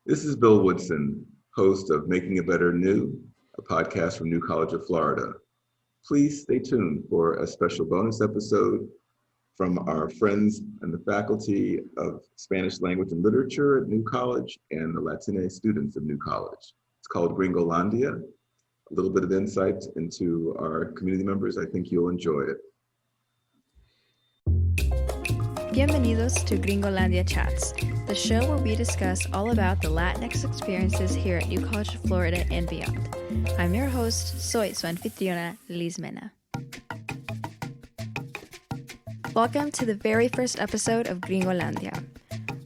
This is Bill Woodson, host of Making It Better New, a podcast from New College of Florida. Please stay tuned for a special bonus episode from our friends and the faculty of Spanish Language and Literature at New College and the Latina students of New College. It's called Gringolandia, a little bit of insight into our community members. I think you'll enjoy it. Bienvenidos to Gringolandia Chats, the show where we discuss all about the Latinx experiences here at New College of Florida and beyond. I'm your host, soy su anfitriona, Liz Mena. Welcome to the very first episode of Gringolandia.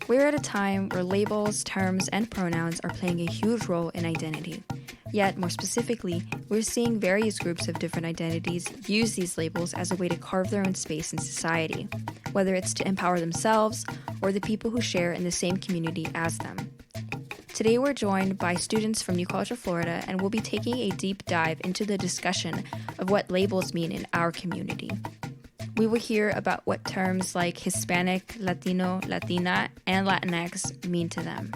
We're at a time where labels, terms, and pronouns are playing a huge role in identity. Yet, more specifically, we're seeing various groups of different identities use these labels as a way to carve their own space in society, whether it's to empower themselves or the people who share in the same community as them. Today we're joined by students from New College of Florida, and we'll be taking a deep dive into the discussion of what labels mean in our community. We will hear about what terms like Hispanic, Latino, Latina, and Latinx mean to them.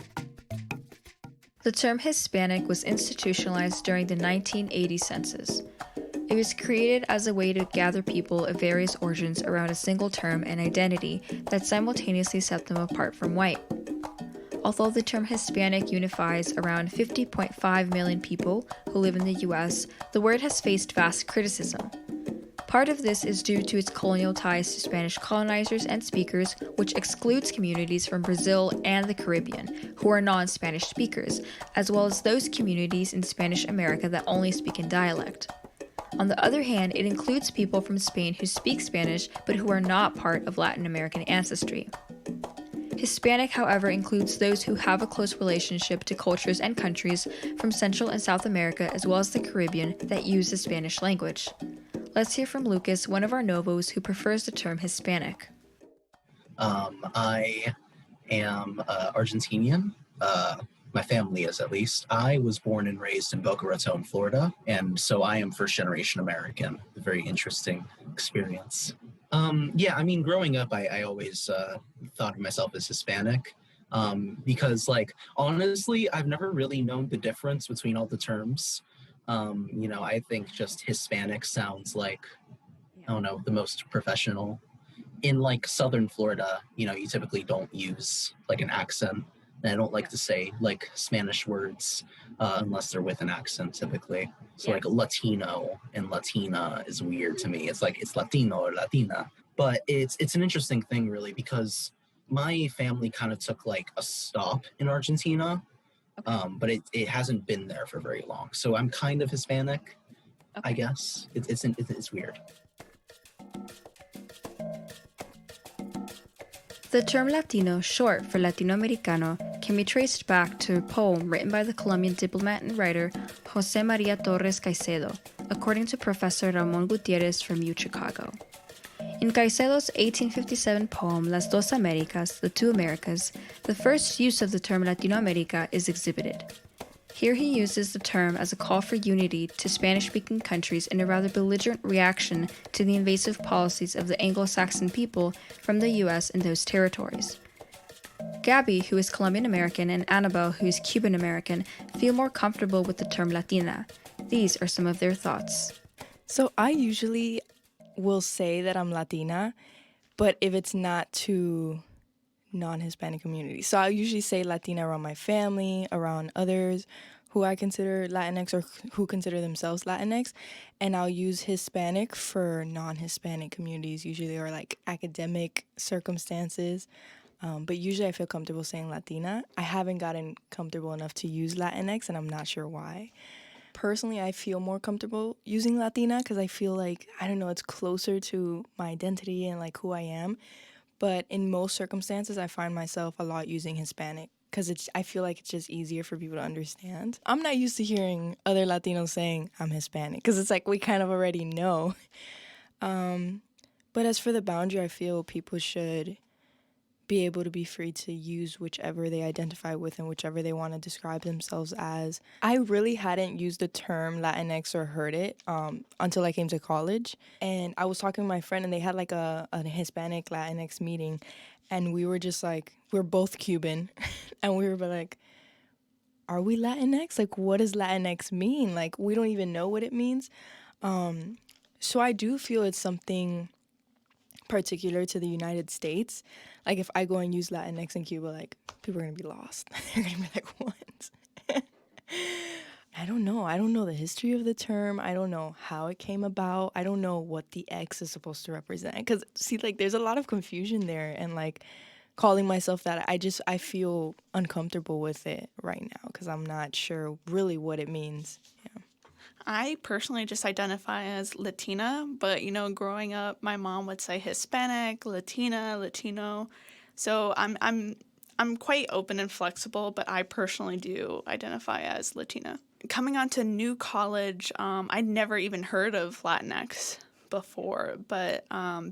The term Hispanic was institutionalized during the 1980 census. It was created as a way to gather people of various origins around a single term and identity that simultaneously set them apart from white. Although the term Hispanic unifies around 50.5 million people who live in the US, the word has faced vast criticism. Part of this is due to its colonial ties to Spanish colonizers and speakers, which excludes communities from Brazil and the Caribbean, who are non-Spanish speakers, as well as those communities in Spanish America that only speak in dialect. On the other hand, it includes people from Spain who speak Spanish but who are not part of Latin American ancestry. Hispanic, however, includes those who have a close relationship to cultures and countries from Central and South America as well as the Caribbean that use the Spanish language. Let's hear from Lucas, one of our novos who prefers the term Hispanic. I am Argentinian. My family is, at least. I was born and raised in Boca Raton, Florida, and so I am first-generation American. A very interesting experience. Growing up, I always thought of myself as Hispanic because, honestly, I've never really known the difference between all the terms. I think just Hispanic sounds like, the most professional. In, Southern Florida, you typically don't use, an accent. And I don't like to say, Spanish words unless they're with an accent, typically. So, Latino and Latina is weird to me. It's it's Latino or Latina. But it's an interesting thing, really, because my family kind of took, a stop in Argentina. Okay. But it hasn't been there for very long. So I'm kind of Hispanic, okay. I guess. It's weird. The term Latino, short for Latinoamericano, can be traced back to a poem written by the Colombian diplomat and writer José María Torres Caicedo, according to Professor Ramón Gutiérrez from UChicago. In Caicedo's 1857 poem Las Dos Américas, The Two Americas, the first use of the term Latinoamérica is exhibited. Here he uses the term as a call for unity to Spanish-speaking countries in a rather belligerent reaction to the invasive policies of the Anglo-Saxon people from the US in those territories. Gabby, who is Colombian-American, and Annabelle, who is Cuban-American, feel more comfortable with the term Latina. These are some of their thoughts. So I usually will say that I'm Latina, but if it's not to non-Hispanic communities. So I usually say Latina around my family, around others who I consider Latinx or who consider themselves Latinx, and I'll use Hispanic for non-Hispanic communities, usually, or academic circumstances. But usually I feel comfortable saying Latina. I haven't gotten comfortable enough to use Latinx, and I'm not sure why. Personally, I feel more comfortable using Latina because I feel it's closer to my identity and who I am. But in most circumstances, I find myself a lot using Hispanic because I feel like it's just easier for people to understand. I'm not used to hearing other Latinos saying I'm Hispanic because it's we kind of already know. But as for the boundary, I feel people should be able to be free to use whichever they identify with and whichever they want to describe themselves as. I really hadn't used the term Latinx or heard it until I came to college. And I was talking to my friend, and they had a Hispanic Latinx meeting. And we were just we're both Cuban. And we were are we Latinx? Like, what does Latinx mean? Like, we don't even know what it means. So I do feel it's something particular to the United States. Like, if I go and use Latinx in Cuba, like, people are going to be lost. They're going to be like, what? I don't know. I don't know the history of the term. I don't know how it came about. I don't know what the X is supposed to represent. Because, see, like, there's a lot of confusion there. And, like, calling myself that, I feel uncomfortable with it right now because I'm not sure really what it means. Yeah. I personally just identify as Latina, but, you know, growing up, my mom would say Hispanic, Latina, Latino. So I'm quite open and flexible, but I personally do identify as Latina. Coming onto new college, I'd never even heard of Latinx before, but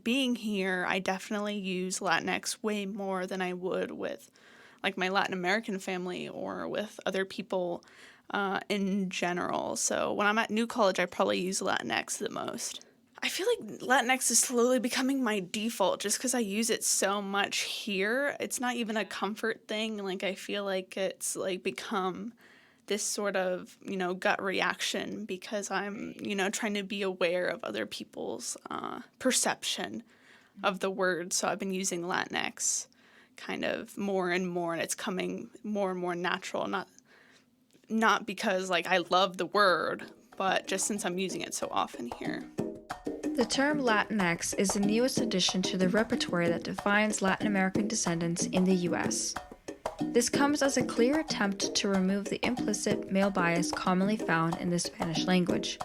being here, I definitely use Latinx way more than I would with like my Latin American family or with other people in general. So when I'm at new college, I probably use Latinx the most. I feel like Latinx is slowly becoming my default just because I use it so much here. It's not even a comfort thing. Like, I feel like it's like become this sort of, you know, gut reaction because I'm, you know, trying to be aware of other people's perception of the word. So I've been using Latinx kind of more and more, and it's coming more and more natural. Not because like I love the word, but just since I'm using it so often here. The term Latinx is the newest addition to the repertoire that defines Latin American descendants in the US. This comes as a clear attempt to remove the implicit male bias commonly found in the Spanish language.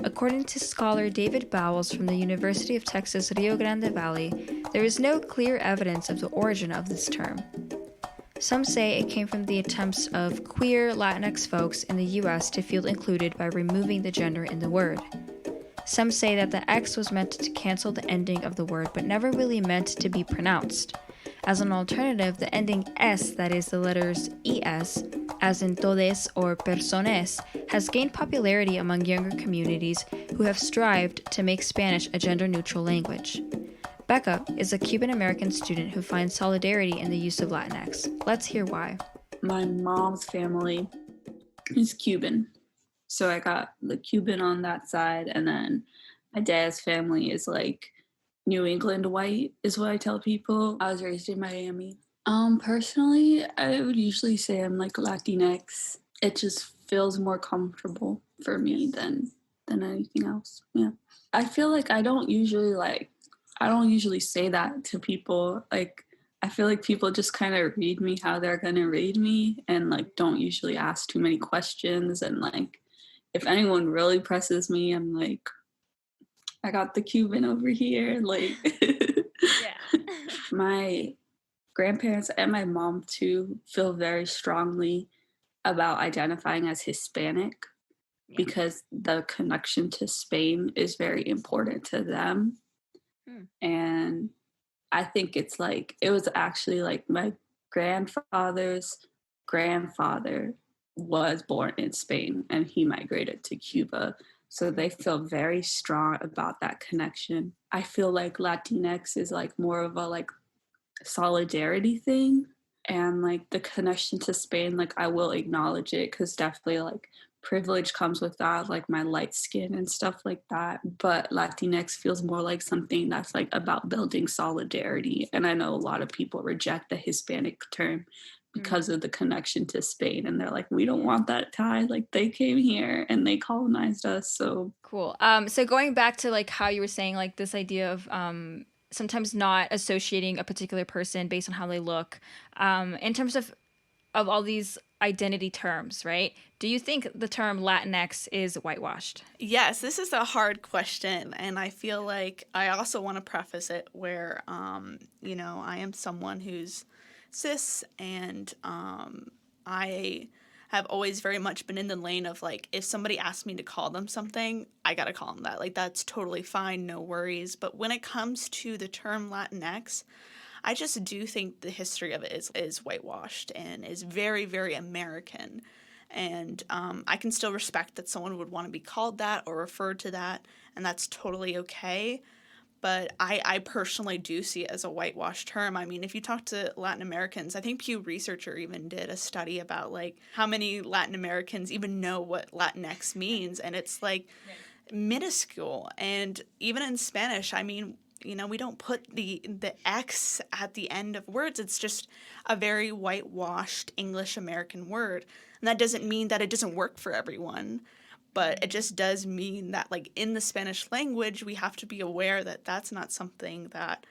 According to scholar David Bowles from the University of Texas Rio Grande Valley, there is no clear evidence of the origin of this term. Some say it came from the attempts of queer Latinx folks in the US to feel included by removing the gender in the word. Some say that the X was meant to cancel the ending of the word but never really meant to be pronounced. As an alternative, the ending S, that is the letters ES, as in todes or persones, has gained popularity among younger communities who have strived to make Spanish a gender-neutral language. Becca is a Cuban-American student who finds solidarity in the use of Latinx. Let's hear why. My mom's family is Cuban, so I got the Cuban on that side, and then my dad's family is like New England white is what I tell people. I was raised in Miami. Personally, I would usually say I'm like Latinx. It just feels more comfortable for me than anything else. Yeah. I feel like I don't usually say that to people. Like, I feel like people just kind of read me how they're going to read me and like don't usually ask too many questions. And like, if anyone really presses me, I'm like, I got the Cuban over here. Like, Yeah. My grandparents and my mom too feel very strongly about identifying as Hispanic because the connection to Spain is very important to them. And I think it's like, it was actually like my grandfather's grandfather was born in Spain and he migrated to Cuba. So they feel very strong about that connection. I feel like Latinx is like more of a like solidarity thing, and like the connection to Spain, like I will acknowledge it because definitely like privilege comes with that, like my light skin and stuff like that. But Latinx feels more like something that's like about building solidarity. And I know a lot of people reject the Hispanic term because of the connection to Spain, and they're like, we don't want that tie, like they came here and they colonized us. So cool. So going back to like how you were saying like this idea of sometimes not associating a particular person based on how they look, in terms of all these identity terms, right? Do you think the term Latinx is whitewashed? Yes, this is a hard question, and I feel like I also want to preface it where, you know, I am someone who's cis, and I have always very much been in the lane of like, if somebody asks me to call them something, I gotta call them that. Like, that's totally fine, no worries. But when it comes to the term Latinx, I just do think the history of it is whitewashed and is very, very American. And I can still respect that someone would want to be called that or referred to that, and that's totally okay. but I personally do see it as a whitewashed term. I mean, if you talk to Latin Americans, I think Pew Researcher even did a study about like how many Latin Americans even know what Latinx means, and it's like minuscule. And even in Spanish, I mean, you know, we don't put the X at the end of words. It's just a very whitewashed English American word. And that doesn't mean that it doesn't work for everyone, but it just does mean that, like, in the Spanish language, we have to be aware that that's not something that,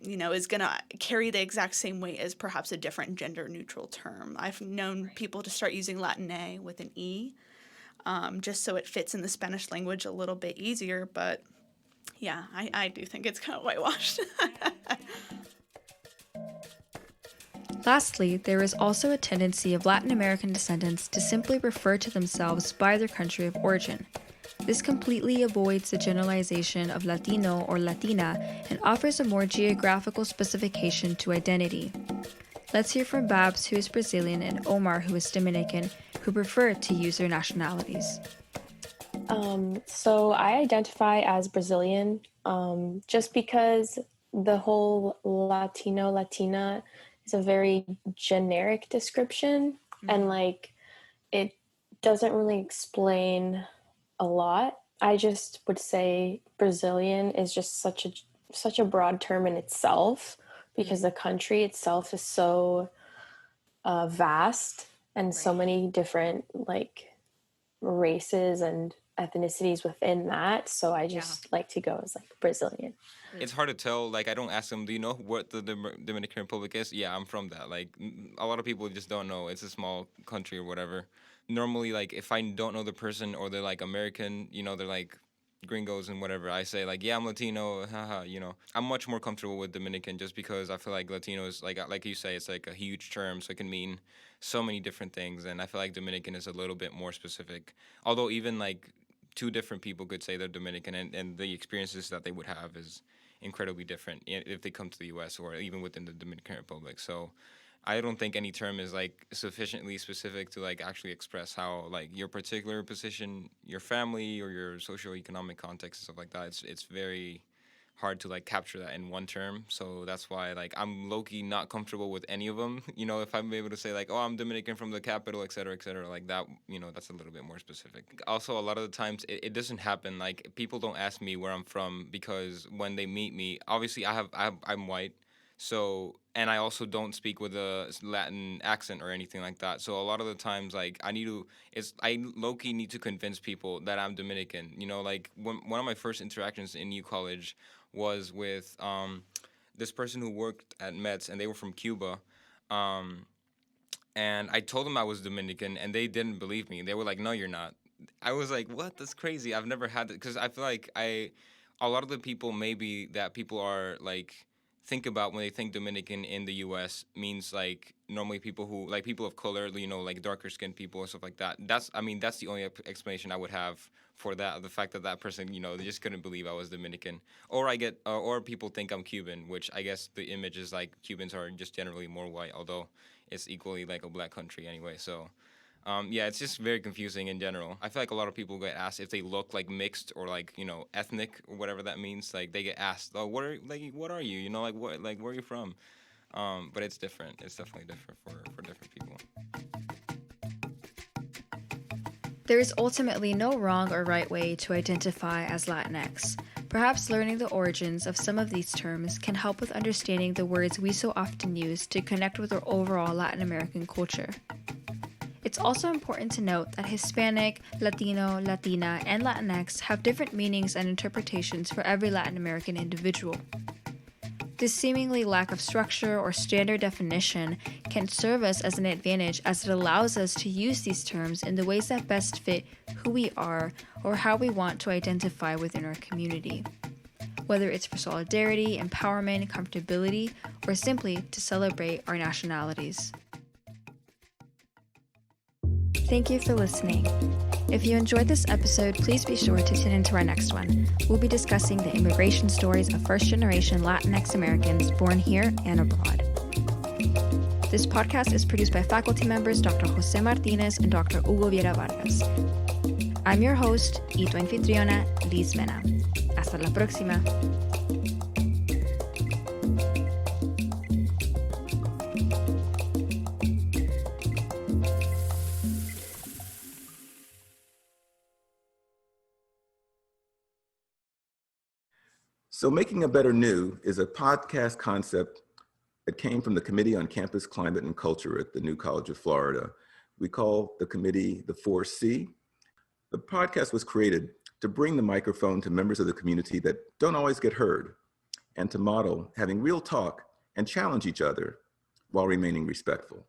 you know, is going to carry the exact same weight as perhaps a different gender-neutral term. I've known people to start using Latine with an E, just so it fits in the Spanish language a little bit easier. But, yeah, I do think it's kind of whitewashed. Lastly, there is also a tendency of Latin American descendants to simply refer to themselves by their country of origin. This completely avoids the generalization of Latino or Latina and offers a more geographical specification to identity. Let's hear from Babs, who is Brazilian, and Omar, who is Dominican, who prefer to use their nationalities. So I identify as Brazilian just because the whole Latino, Latina is a very generic description, and like it doesn't really explain a lot. I just would say Brazilian is just such a broad term in itself, because the country itself is so vast, and so many different like races and ethnicities within that. So I just like to go as like Brazilian. It's hard to tell. Like, I don't ask them, do you know what the Dominican Republic is? Yeah, I'm from that. Like, a lot of people just don't know. It's a small country or whatever. Normally, like, if I don't know the person or they're, like, American, you know, they're, like, gringos and whatever, I say, like, yeah, I'm Latino, haha, you know. I'm much more comfortable with Dominican just because I feel like Latino is, like you say, it's, like, a huge term, so it can mean so many different things. And I feel like Dominican is a little bit more specific. Although even, like, two different people could say they're Dominican, and the experiences that they would have is incredibly different if they come to the U.S. or even within the Dominican Republic. So I don't think any term is like sufficiently specific to like actually express how like your particular position, your family, or your socioeconomic context and stuff like that. It's very hard to like capture that in one term. So that's why like I'm low-key not comfortable with any of them. You know, if I'm able to say like, oh, I'm Dominican from the capital, et cetera, like that, you know, that's a little bit more specific. Also, a lot of the times it doesn't happen. Like, people don't ask me where I'm from because when they meet me, obviously I'm white. So, and I also don't speak with a Latin accent or anything like that. So a lot of the times, like, I low-key need to convince people that I'm Dominican. You know, like, one of my first interactions in New College was with this person who worked at Mets, and they were from Cuba. And I told them I was Dominican, and they didn't believe me. They were like, no, you're not. I was like, what? That's crazy. I've never had that. Because I feel like a lot of the people maybe that people are, like, think about when they think Dominican in the U.S. means, like, normally people who, like, people of color, you know, like darker-skinned people and stuff like that. That's the only explanation I would have for that, the fact that that person, you know, they just couldn't believe I was Dominican. Or or people think I'm Cuban, which I guess the image is, like, Cubans are just generally more white, although it's equally, like, a black country anyway, so... yeah, it's just very confusing in general. I feel like a lot of people get asked if they look like mixed or like, you know, ethnic or whatever that means. Like, they get asked, oh, what are you? You know, like, where are you from? But it's different. It's definitely different for different people. There is ultimately no wrong or right way to identify as Latinx. Perhaps learning the origins of some of these terms can help with understanding the words we so often use to connect with our overall Latin American culture. It's also important to note that Hispanic, Latino, Latina, and Latinx have different meanings and interpretations for every Latin American individual. This seemingly lack of structure or standard definition can serve us as an advantage, as it allows us to use these terms in the ways that best fit who we are or how we want to identify within our community. Whether it's for solidarity, empowerment, comfortability, or simply to celebrate our nationalities. Thank you for listening. If you enjoyed this episode, please be sure to tune into our next one. We'll be discussing the immigration stories of first-generation Latinx Americans born here and abroad. This podcast is produced by faculty members Dr. José Martínez and Dr. Hugo Viera-Vargas. I'm your host y tu anfitriona, Liz Mena. Hasta la próxima. So Making a Better New is a podcast concept that came from the Committee on Campus Climate and Culture at the New College of Florida. We call the committee the 4C. The podcast was created to bring the microphone to members of the community that don't always get heard, and to model having real talk and challenge each other while remaining respectful.